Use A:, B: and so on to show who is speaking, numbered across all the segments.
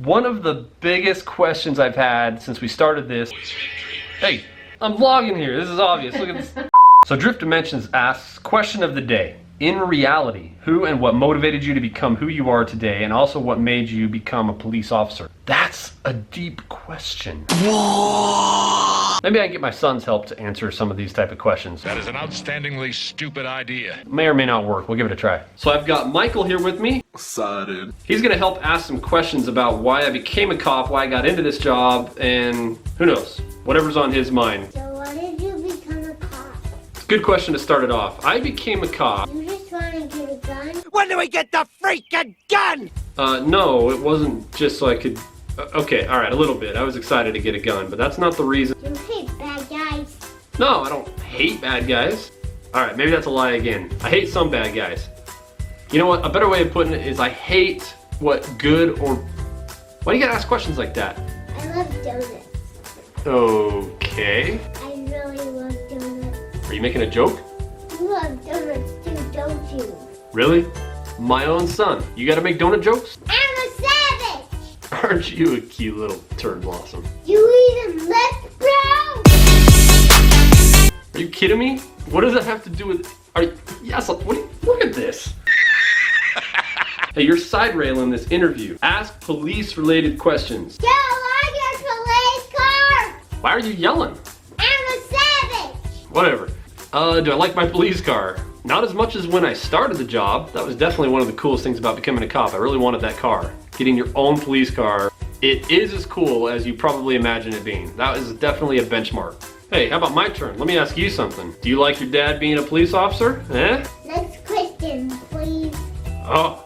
A: One of the biggest questions I've had since we started this. Hey, I'm vlogging here. This is obvious. Look at this. So Drift Dimensions asks, question of the day. In reality, who and what motivated you to become who you are today, and also what made you become a police officer? That's a deep question. Maybe I can get my son's help to answer some of these type of questions.
B: That is an outstandingly stupid idea.
A: May or may not work. We'll give it a try. So I've got Michael here with me.
C: Excited.
A: He's gonna help ask some questions about why I became a cop, why I got into this job, and who knows, whatever's on his mind.
D: So why did you become a cop?
A: It's a good question to start it off. I became a cop.
D: You just want to get a gun?
E: When do we get the freaking gun?
A: No, it wasn't just so I could... okay, alright, a little bit. I was excited to get a gun, but that's not the reason.
D: You hate bad guys.
A: No, I don't hate bad guys. Alright, maybe that's a lie again. I hate some bad guys. You know what? A better way of putting it is I hate what good or... Why do you gotta ask questions like that?
D: I love donuts.
A: Okay.
D: I really love donuts.
A: Are you making a joke?
D: You love donuts too, don't you?
A: Really? My own son. You gotta make donut jokes?
D: I'm a savage!
A: Aren't you a cute little turd blossom?
D: You eat them left, bro!
A: Are you kidding me? What does that have to do with... Are you... Yes, what do you... Look at this. Hey, you're side railing this interview. Ask police-related questions.
D: Yo, I got police car!
A: Why are you yelling?
D: I'm a savage!
A: Whatever. Do I like my police car? Not as much as when I started the job. That was definitely one of the coolest things about becoming a cop. I really wanted that car. Getting your own police car. It is as cool as you probably imagine it being. That is definitely a benchmark. Hey, how about my turn? Let me ask you something. Do you like your dad being a police officer? Eh?
D: Next question, please.
A: Oh.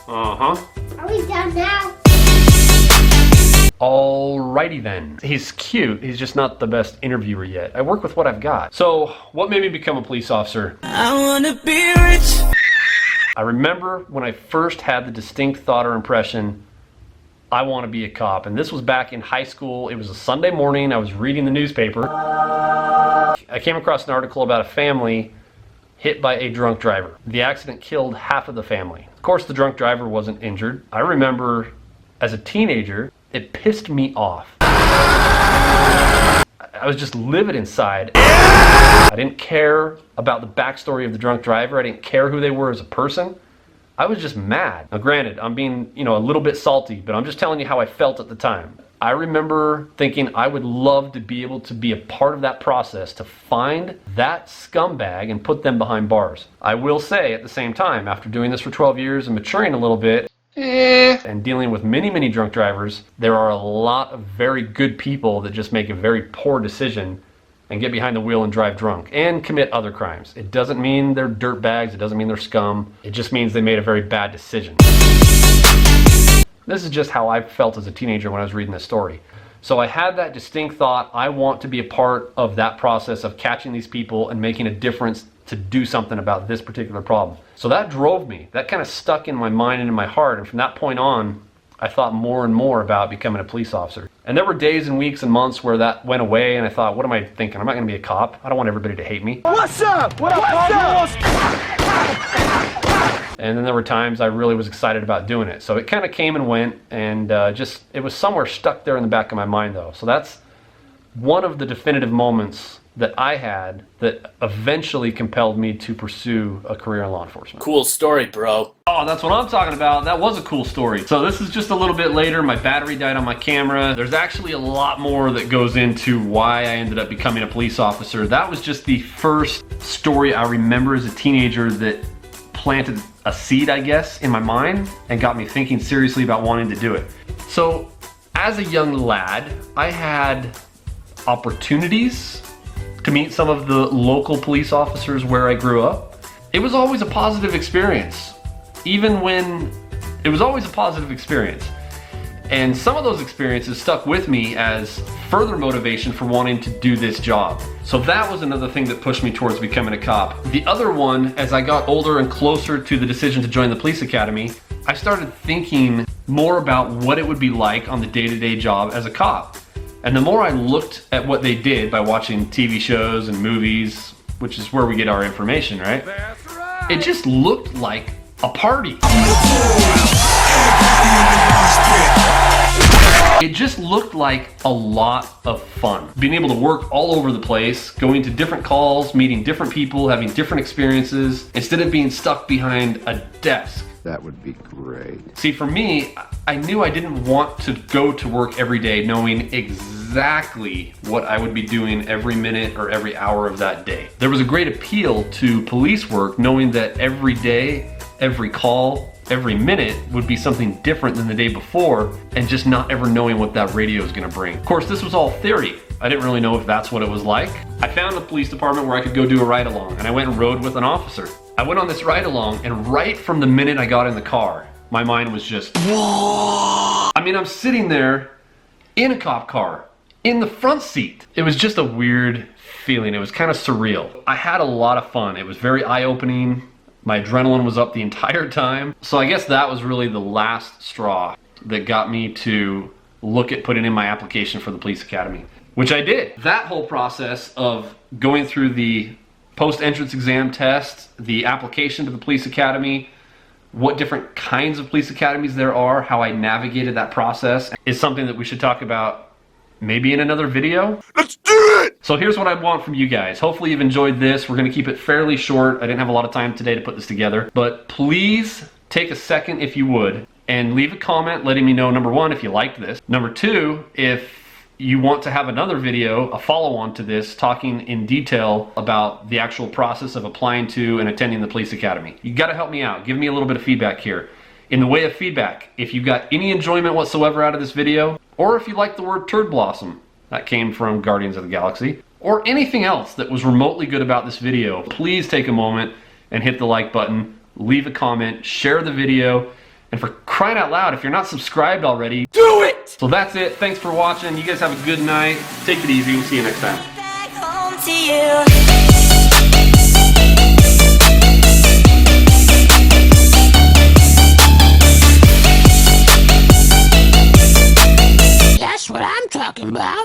A: Uh-huh.
D: Are we done now?
A: Alrighty then. He's cute, he's just not the best interviewer yet. I work with what I've got. So, what made me become a police officer?
E: I wanna be rich.
A: I remember when I first had the distinct thought or impression, I want to be a cop. And this was back in high school. It was a Sunday morning. I was reading the newspaper. I came across an article about a family hit by a drunk driver. The accident killed half of the family. Of course, the drunk driver wasn't injured. I remember as a teenager, it pissed me off. I was just livid inside. I didn't care about the backstory of the drunk driver. I didn't care who they were as a person. I was just mad. Now granted, I'm being, a little bit salty, but I'm just telling you how I felt at the time. I remember thinking I would love to be able to be a part of that process, to find that scumbag and put them behind bars. I will say at the same time, after doing this for 12 years and maturing a little bit, and dealing with many, many drunk drivers, there are a lot of very good people that just make a very poor decision and get behind the wheel and drive drunk and commit other crimes. It doesn't mean they're dirtbags, it doesn't mean they're scum, it just means they made a very bad decision. This is just how I felt as a teenager when I was reading this story. So I had that distinct thought, I want to be a part of that process of catching these people and making a difference to do something about this particular problem. So that drove me, that kind of stuck in my mind and in my heart, and from that point on, I thought more and more about becoming a police officer. And there were days and weeks and months where that went away and I thought, what am I thinking? I'm not gonna be a cop. I don't want everybody to hate me.
E: What's up? What up?
A: And then there were times I really was excited about doing it. So it kind of came and went, and it was somewhere stuck there in the back of my mind though. So that's one of the definitive moments that I had that eventually compelled me to pursue a career in law enforcement.
F: Cool story, bro.
A: Oh, that's what I'm talking about. That was a cool story. So this is just a little bit later. My battery died on my camera. There's actually a lot more that goes into why I ended up becoming a police officer. That was just the first story I remember as a teenager that planted a seed, I guess, in my mind and got me thinking seriously about wanting to do it. So as a young lad, I had opportunities to meet some of the local police officers where I grew up. It was always a positive experience. It was always a positive experience. And some of those experiences stuck with me as further motivation for wanting to do this job. So that was another thing that pushed me towards becoming a cop. The other one, as I got older and closer to the decision to join the police academy, I started thinking more about what it would be like on the day-to-day job as a cop. And the more I looked at what they did by watching TV shows and movies, which is where we get our information, right? It just looked like a party. It just looked like a lot of fun. Being able to work all over the place, going to different calls, meeting different people, having different experiences, instead of being stuck behind a desk.
C: That would be great.
A: See, for me, I knew I didn't want to go to work every day knowing exactly what I would be doing every minute or every hour of that day. There was a great appeal to police work knowing that every day, every call, every minute would be something different than the day before, and just not ever knowing what that radio is gonna bring. Of course, this was all theory. I didn't really know if that's what it was like. I found a police department where I could go do a ride-along, and I went and rode with an officer. I went on this ride-along, and right from the minute I got in the car, my mind was just, whoa! I mean, I'm sitting there in a cop car, in the front seat. It was just a weird feeling. It was kind of surreal. I had a lot of fun. It was very eye-opening. My adrenaline was up the entire time. So I guess that was really the last straw that got me to look at putting in my application for the police academy, which I did. That whole process of going through the post-entrance exam test, the application to the police academy, what different kinds of police academies there are, how I navigated that process, is something that we should talk about maybe in another video.
E: Let's do it!
A: So here's what I want from you guys. Hopefully you've enjoyed this. We're gonna keep it fairly short. I didn't have a lot of time today to put this together, but please take a second, if you would, and leave a comment letting me know, number one, if you liked this. Number two, if you want to have another video, a follow-on to this, talking in detail about the actual process of applying to and attending the police academy. You gotta help me out. Give me a little bit of feedback here. In the way of feedback, if you got any enjoyment whatsoever out of this video, or if you like the word turd blossom, that came from Guardians of the Galaxy, or anything else that was remotely good about this video, please take a moment and hit the like button, leave a comment, share the video, and for crying out loud, if you're not subscribed already,
E: Do it!
A: so that's it. Thanks for watching. You guys have a good night. Take it easy. We'll see you next time.
F: Back home to you. That's what I'm talking about.